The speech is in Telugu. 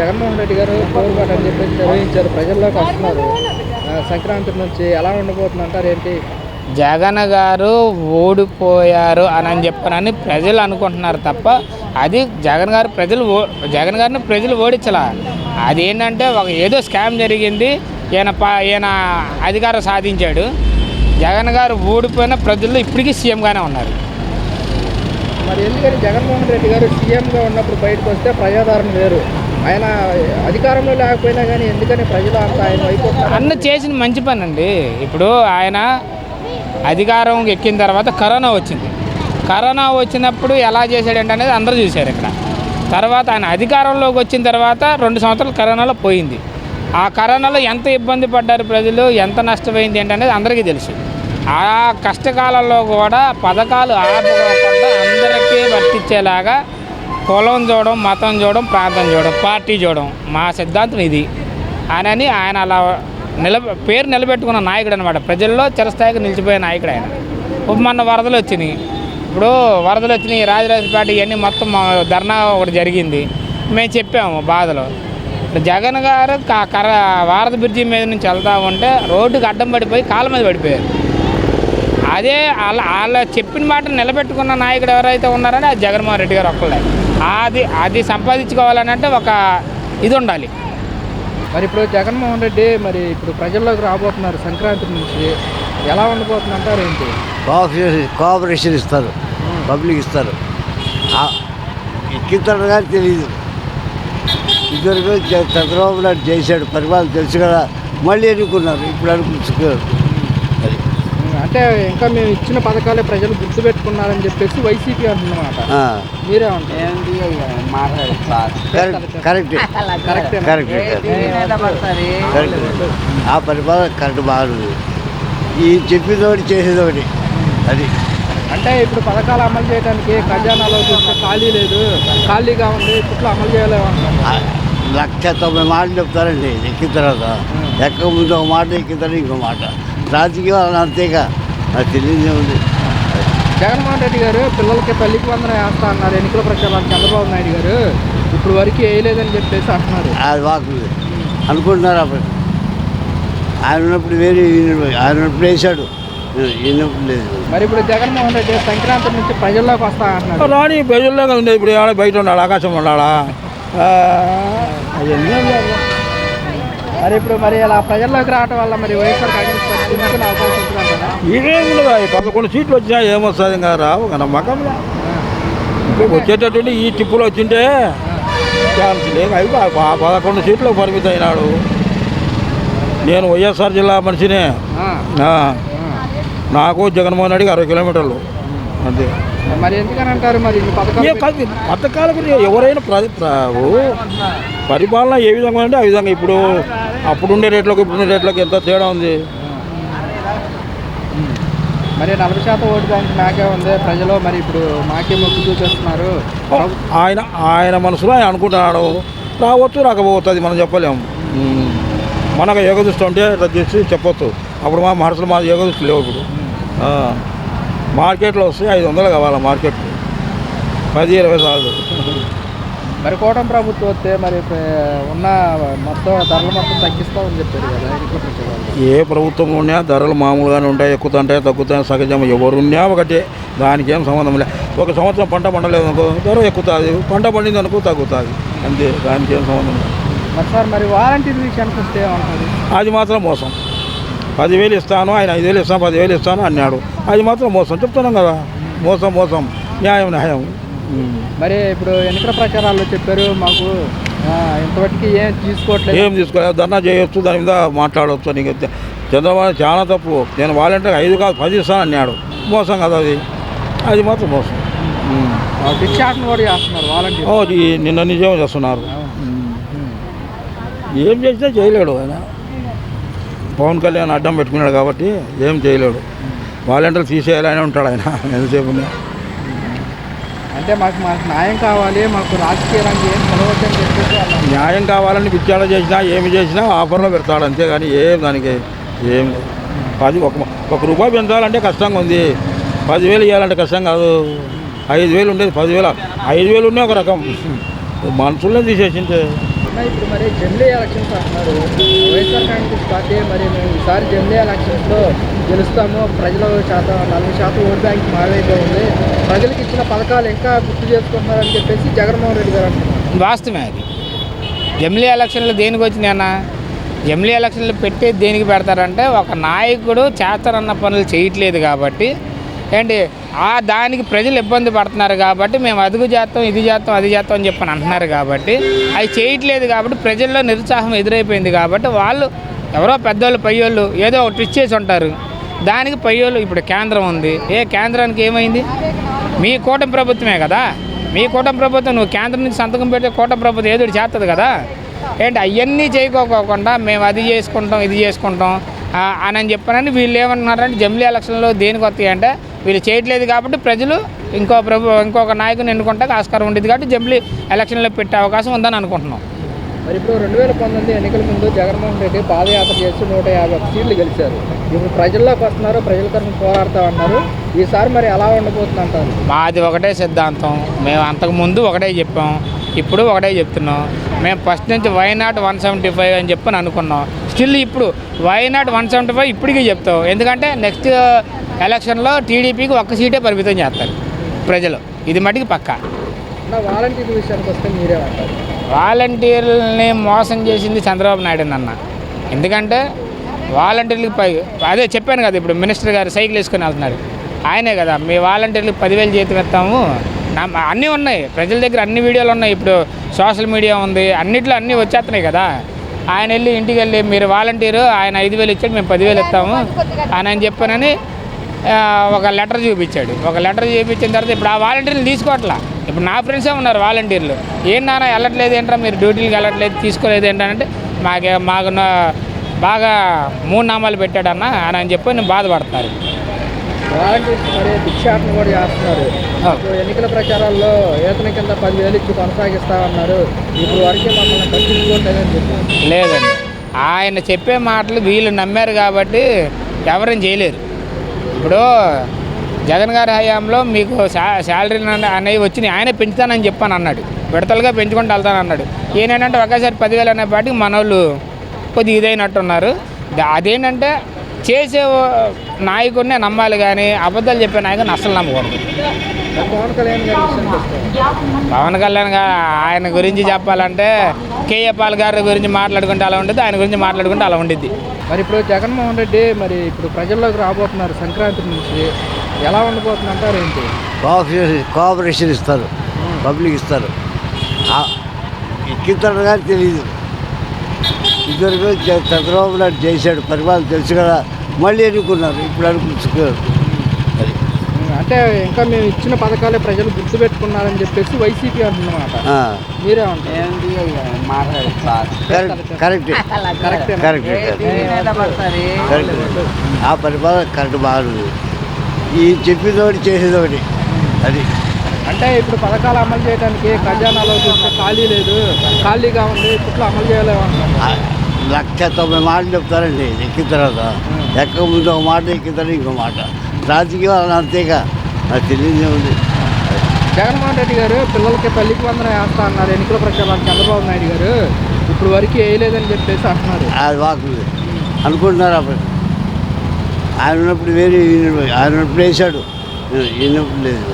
జగన్మోహన్ రెడ్డి గారు పోరుబాటు అని చెప్పేసి నిర్వహించారు, ప్రజల్లోకి వస్తున్నారు. సంక్రాంతి నుంచి ఎలా ఉండబోతుంది అంటారు ఏంటి? జగన్ గారు ఓడిపోయారు అని చెప్పనని ప్రజలు అనుకుంటున్నారు తప్ప అది జగన్ గారిని ప్రజలు ఓడించలా. అదేంటంటే ఏదో స్కామ్ జరిగింది, ఈయన అధికారం సాధించాడు. జగన్ గారు ఓడిపోయిన ప్రజల్లో ఇప్పటికీ సీఎంగానే ఉన్నారు. మరి ఎందుకని జగన్మోహన్ రెడ్డి గారు సీఎంగా ఉన్నప్పుడు బయటకు వస్తే ప్రజాదరణ వేరు, ఆయన అధికారంలో లేకపోయినా కానీ ఎందుకని ప్రజలు అంతా ఆయన వైపు అన్న చేసిన మంచి పని అండి. ఇప్పుడు ఆయన అధికారం ఎక్కిన తర్వాత కరోనా వచ్చినప్పుడు ఎలా చేశాడంటే అనేది అందరూ చూశారు. ఇక్కడ తర్వాత ఆయన అధికారంలోకి వచ్చిన తర్వాత 2 సంవత్సరాలు కరోనాలో పోయింది. ఆ కరోనాలో ఎంత ఇబ్బంది పడ్డారు ప్రజలు, ఎంత నష్టమైంది ఏంటనేది అందరికీ తెలుసు. ఆ కష్టకాలంలో కూడా పథకాలు ఆపకుండా అందరికీ వర్తించేలాగా కులం చూడడం, మతం చూడడం, ప్రాంతం చూడడం, పార్టీ చూడడం మా సిద్ధాంతం ఇది అని ఆయన అలా పేరు నిలబెట్టుకున్న నాయకుడు అనమాట. ప్రజల్లో చిరస్థాయిగా నిలిచిపోయే నాయకుడు ఆయన. మొన్న వరదలు వచ్చినాయి, రాజరాజపేట ఇవన్నీ మొత్తం ధర్నా ఒకటి జరిగింది. మేము చెప్పాము బాధలో. జగన్ గారు వారధి బ్రిడ్జి మీద నుంచి వెళ్తా ఉంటే రోడ్డుకి అడ్డం పడిపోయి కాళ్ళ మీద పడిపోయారు. అదే వాళ్ళ చెప్పిన మాట నిలబెట్టుకున్న నాయకుడు ఎవరైతే ఉన్నారని అది జగన్మోహన్ రెడ్డి గారు ఒక్కళ్ళే. అది సంపాదించుకోవాలని అంటే ఒక ఇది ఉండాలి. మరి ఇప్పుడు జగన్మోహన్ రెడ్డి ఇప్పుడు ప్రజల్లోకి రాబోతున్నారు. సంక్రాంతి నుంచి ఎలా ఉండబోతుంది అంటారు ఏంటి? కోఆపరేషన్ ఇస్తారు, పబ్లిక్ ఇస్తారు. ఎక్కిస్తాడు కానీ తెలియదు. ఇద్దరు చంద్రబాబు నాయుడు చేశాడు, పరిపాలన తెలుసు కదా, మళ్ళీ ఎన్నుకున్నారు. ఇప్పుడు అనుకుంటున్నారు. అంటే ఇంకా మేము ఇచ్చిన పథకాలే ప్రజలు గుర్తుపెట్టుకున్నారని చెప్పేసి వైసీపీ అంటున్నమాట. మీరే కరెక్ట్. ఆ పరిపాలన కరెక్ట్ బాగుంది. ఈ చెప్పేదోటి చేసేదోటి అది. అంటే ఇప్పుడు పథకాలు అమలు చేయడానికి ఖజానాలో చూస్తే ఖాళీగా ఉంది, ఇప్పట్లో అమలు చేయలేమన్నారు. 190 మాటలు చెప్తారండి ఎక్కిన తర్వాత. ఎక్క ముందు ఒక మాట, ఎక్కిన తర్వాత ఇంకో మాట. రాజకీయాలు అంతేగా, నాకు తెలియదే ఉంది. జగన్మోహన్ రెడ్డి గారు పిల్లలకి తల్లికి వందనం వేస్తా అన్నారు ఎన్నికల ప్రచారాలు. చంద్రబాబు నాయుడు గారు ఇప్పుడు వరకు వేయలేదని చెప్పేసి అంటున్నారు. అది వాకులు అనుకుంటున్నారు. అప్పుడు ఆయన ఉన్నప్పుడు వేరే, ఆయన ఉన్నప్పుడు వేసాడు, ఈయనప్పుడు లేదు. మరి ఇప్పుడు జగన్మోహన్ రెడ్డి సంక్రాంతి నుంచి ప్రజల్లోకి వస్తా అంటున్నారు. రాని ప్రజల్లోకి ఉంది. ఇప్పుడు ఏమైనా బయట ఉండాలి, ఆకాశం ఉండాలా? మరి ఇప్పుడు అలా ప్రజల్లోకి రావడం వల్ల వైఎస్ఆర్ కాంగ్రెస్ పార్టీ అవకాశం ఉంటుందంటారా? ఇవేం ఉండదు. 11 సీట్లు వచ్చినా ఏమొస్తుంది? ఇంకా రావు కదా నమ్మకం. ఇప్పుడు వచ్చేటటువంటి ఈ టిప్పులు వచ్చింటే ఛాన్స్ లేక 11 సీట్లకు పరిమితం అయినాడు. నేను వైఎస్ఆర్ జిల్లా మనిషినే. నాకు జగన్మోహన్ రెడ్డికి 60 కిలోమీటర్లు అంతే. మరి ఎందుకని అంటారు? పథకాల గురించి ఎవరైనా పరిపాలన ఏ విధంగా అంటే ఆ విధంగా. ఇప్పుడు అప్పుడుండే రేట్లకు ఇప్పుడుండే రేట్లకు ఎంత తేడా ఉంది. 40% ఓటు బ్యాంక్ నాకే ఉంది ప్రజలు. ఇప్పుడు మాకే మొక్కు చూపిస్తున్నారు. ఆయన మనసులో ఆయన అనుకుంటున్నాడు. రావచ్చు, రాకపోతుంది, మనం చెప్పలేము. మనకు ఏకదృష్టి ఉంటే చేసి చెప్పొచ్చు. అప్పుడు మా మనసులో మా ఏకదృష్టి లేవు. ఇప్పుడు మార్కెట్లో వస్తే 500 కావాలి. మార్కెట్ 10-20 సార్లు. మరి కూటమి ప్రభుత్వం వస్తే ఉన్న మొత్తం ధరలు మొత్తం తగ్గిస్తామని చెప్పారు కదా. ఏ ప్రభుత్వం ఉన్నా ధరలు మామూలుగానే ఉంటాయి, ఎక్కుతుంటాయి, తగ్గుతాయి, సహజం. ఎవరున్నా ఒకటే, దానికి ఏం సంబంధం లేదు. ఒక సంవత్సరం పంట పండలేదు అనుకో ధర ఎక్కుతుంది, పంట పండింది అనుకో తగ్గుతుంది, అంతే. దానికి ఏం సంబంధం లేదు. మరి వారంటీ విషయానికి వస్తే ఏమంటుంది? అది మాత్రం మోసం. 10,000 ఇస్తాను, ఆయన 5,000 ఇస్తాను, 10,000 ఇస్తాను అన్నాడు. అది మాత్రం మోసం. చెప్తున్నాం కదా, మోసం. న్యాయం. మరి ఇప్పుడు ఎన్నికల ప్రచారాల్లో చెప్పారు మాకు ఇంతవరకు ఏం తీసుకోవట్లేదు. ఏం తీసుకోలేదు, ధర్నా చేయొచ్చు, దాని మీద మాట్లాడవచ్చు. నీకు చంద్రబాబు చాలా తప్పు. నేను వాలంటీర్ 5 కాదు 10 ఇస్తాను అన్నాడు. మోసం కదా అది మాత్రం మోసం. భిక్షాటన కూడా చేస్తున్నారు వాలంటీర్. నిన్న నిజం చేస్తున్నారు. ఏం చేసినా చేయలేడు ఆయన. పవన్ కళ్యాణ్ అడ్డం పెట్టుకున్నాడు కాబట్టి ఏం చేయలేడు. వాలంటీర్లు తీసేయాలని ఉంటాడు ఆయన ఎంతసేపు. అంటే మాకు న్యాయం కావాలి, మాకు రాజకీయ రంగం ఏం కొలవద్దని చెప్పేసి న్యాయం కావాలని విచారణ చేసినా ఏమి చేసినా ఆఫర్లో పెడతాడు, అంతేగాని దానికి ఏం లేదు. 1 రూపాయి పెంచాలంటే కష్టంగా ఉంది. 10,000 ఇవ్వాలంటే కష్టం కాదు. 5,000 ఉండేది 10,000. 5,000 ఉండే ఒక రకం. మనుషుల్నే తీసేసింటే ఇప్పుడు మరి జమిలీ ఎలక్షన్స్ అంటున్నారు. వైఎస్ఆర్ కాంగ్రెస్ పార్టీ మరి మేము ఈసారి జమిలీ ఎలక్షన్స్లో గెలుస్తాము, ప్రజల శాతం 40% ఓట్ బ్యాంక్ మారైపోయింది, ప్రజలకు ఇచ్చిన పథకాలు ఇంకా గుర్తు చేసుకుంటున్నారని చెప్పేసి జగన్మోహన్ రెడ్డి గారు అంటున్నారు. వాస్తవమే అది. జమిలీ ఎలక్షన్లు దేనికి వచ్చినాయన్న? జమిలీ ఎలక్షన్లు పెట్టేది దేనికి పెడతారంటే ఒక నాయకుడు చేస్తారన్న పనులు చేయట్లేదు కాబట్టి ఏంటి దానికి ప్రజలు ఇబ్బంది పడుతున్నారు కాబట్టి మేము అదుగు చేస్తాం, ఇది చేస్తాం, అది చేస్తాం అని చెప్పని అంటున్నారు కాబట్టి అవి చేయట్లేదు కాబట్టి ప్రజల్లో నిరుత్సాహం ఎదురైపోయింది కాబట్టి వాళ్ళు ఎవరో పెద్దోళ్ళు పయ్యోళ్ళు ఏదో ఒకటి ఇచ్చేసి ఉంటారు. దానికి పయ్యోళ్ళు ఇప్పుడు కేంద్రం ఉంది. కేంద్రానికి ఏమైంది? మీ కూటమి ప్రభుత్వమే కదా. మీ కూటమి ప్రభుత్వం నువ్వు కేంద్రం నుంచి సంతకం పెడితే కూటమి ప్రభుత్వం ఏదో చేస్తుంది కదా. అవన్నీ చేయకోకుండా మేము అది చేసుకుంటాం, ఇది చేసుకుంటాం అని చెప్పనని వీళ్ళు ఏమంటున్నారంటే జమిలీ ఎలక్షన్లో దేనికి వస్తాయి అంటే వీళ్ళు చేయట్లేదు కాబట్టి ప్రజలు ఇంకొక నాయకుని ఎన్నుకుంటే ఆస్కారం ఉండేది కాబట్టి జమిలీ ఎలక్షన్లో పెట్టే అవకాశం ఉందని అనుకుంటున్నాం. మరి ఇప్పుడు 2019 ఎన్నికల ముందు జగన్మోహన్ రెడ్డి పాదయాత్ర చేసి 151 సీట్లు గెలిచారు. ఇప్పుడు ప్రజల్లోకి వస్తున్నారు, ప్రజల తరఫున పోరాడుతామన్నారు. ఈసారి మరి ఎలా ఉండబోతుంది అంటారు? మాది ఒకటే సిద్ధాంతం. మేము అంతకుముందు ఒకటే చెప్పాం, ఇప్పుడు ఒకటే చెప్తున్నాం. మేము ఫస్ట్ నుంచి వైనాట్ 175 అని చెప్పని అనుకున్నాం. స్టిల్ ఇప్పుడు వైనాట్ 175 ఇప్పటికీ చెప్తాం. ఎందుకంటే నెక్స్ట్ ఎలక్షన్లో టీడీపీకి ఒక్క సీటే పరిమితం చేస్తారు ప్రజలు. ఇది మటుకు పక్కా. వాలంటీర్ విషయానికి వస్తే మీరేమంటారు? వాలంటీర్లని మోసం చేసింది చంద్రబాబు నాయుడు అన్న. ఎందుకంటే వాలంటీర్లకి అదే చెప్పాను కదా, ఇప్పుడు మినిస్టర్ గారు సైకిల్ వేసుకొని వెళ్తున్నారు, ఆయనే కదా మీ వాలంటీర్లకు 10,000 జీతం ఇస్తాము. అన్నీ ఉన్నాయి ప్రజల దగ్గర, అన్ని వీడియోలు ఉన్నాయి. ఇప్పుడు సోషల్ మీడియా ఉంది, అన్నిట్లో అన్నీ వచ్చేస్తున్నాయి కదా. ఆయన వెళ్ళి ఇంటికి వెళ్ళి మీరు వాలంటీరు ఆయన 5,000 ఇచ్చాడు, మేము 10,000 ఇస్తాము అని చెప్పానని ఒక లెటర్ చూపించాడు. ఒక లెటర్ చూపించిన తర్వాత ఇప్పుడు ఆ వాలంటీర్లు తీసుకోవట్లా. ఇప్పుడు నా ఫ్రెండ్సే ఉన్నారు వాలంటీర్లు. నాన్న వెళ్ళట్లేదు ఏంట్రా, మీరు డ్యూటీలకు వెళ్ళట్లేదు, తీసుకోలేదు ఏంటంటే మాకు బాగా 3 నామాలు పెట్టాడన్న అని చెప్పి నేను బాధపడుతున్నారు. వాలంటీర్స్ మరి భిక్షాటన కూడా చేస్తున్నారు. ఎన్నికల ప్రచారాల్లో ఏతన కింద 10,000 ఇచ్చి కొనసాగిస్తామన్నారు. ఇప్పుడు వరకే మమ్మల్ని పట్టించుకోవట్లేదని చెప్పారు. లేదండి, ఆయన చెప్పే మాటలు వీళ్ళు నమ్మారు కాబట్టి ఎవరేం చేయలేరు. ఇప్పుడు జగన్ గారి హయాంలో మీకు శాలరీ అనేవి వచ్చినాయి, ఆయనే పెంచుతానని చెప్పాను అన్నాడు. విడతలుగా పెంచుకుంటూ వెళ్తానన్నాడు. ఏంటంటే ఒకేసారి 10,000 అనే పాటికి మన వాళ్ళు కొద్దిగా ఇదైనట్టున్నారు. అదేంటంటే చేసే నాయకుడినే నమ్మాలి కానీ అబద్ధాలు చెప్పే నాయకుడిని అస్సలు నమ్మకూడదు. పవన్ కళ్యాణ్ గారు ఆయన గురించి చెప్పాలంటే కేఏ పాల్ గారి గురించి మాట్లాడుకుంటే అలా ఉంటుంది, ఆయన గురించి మాట్లాడుకుంటే అలా ఉండిద్ది. మరి ఇప్పుడు జగన్మోహన్ రెడ్డి మరి ఇప్పుడు ప్రజల్లోకి రాబోతున్నారు సంక్రాంతి నుంచి, ఎలా ఉండబోతుంది అంటారు? ఏంటి కోఆపరేషన్ ఇస్తారు, పబ్లిక్ ఇస్తారు, ఎక్కిస్తారు కానీ తెలియదు. ఇద్దరు చంద్రబాబు నాయుడు చేశాడు పరిపాలన తెలుసు కదా, మళ్ళీ ఎన్నుకున్నారు. ఇప్పుడు అనుకుంటున్నారు. అంటే ఇంకా మేము ఇచ్చిన పథకాలే ప్రజలు గుర్తుపెట్టుకున్నారని చెప్పేసి వైసీపీ అంటున్నమాట. మీరేమంటారు? కరెక్ట్. ఆ పరిపాలన కరెక్ట్ బాగుంది. ఈ చెప్పేదోటి చేసేదోటి అది. అంటే ఇప్పుడు పథకాలు అమలు చేయడానికి ఖజానాలో చూస్తే ఖాళీ లేదు, ఖాళీగా ఉంది, ఇప్పట్లో అమలు చేయలేమంటారు. 190 మాటలు చెప్తారండి ఎక్కిన తర్వాత. ఎక్క ముందు ఒక మాట, ఎక్కిన తర్వాత ఇంకో మాట. రాజకీయం అంతేగా, అది తెలియదే ఉంది. జగన్మోహన్ రెడ్డి గారు పిల్లలకి తల్లికి వందనం వేస్తా అన్నారు ఎన్నికల ప్రచారాలు. చంద్రబాబు నాయుడు గారు ఇప్పుడు వరకు వేయలేదని చెప్పేసి అంటున్నారు. అది వాకులు అనుకుంటున్నారు. అప్పుడు ఆయన ఉన్నప్పుడు వేరే, ఆయన ఉన్నప్పుడు వేసాడు, ఈయనప్పుడు లేదు.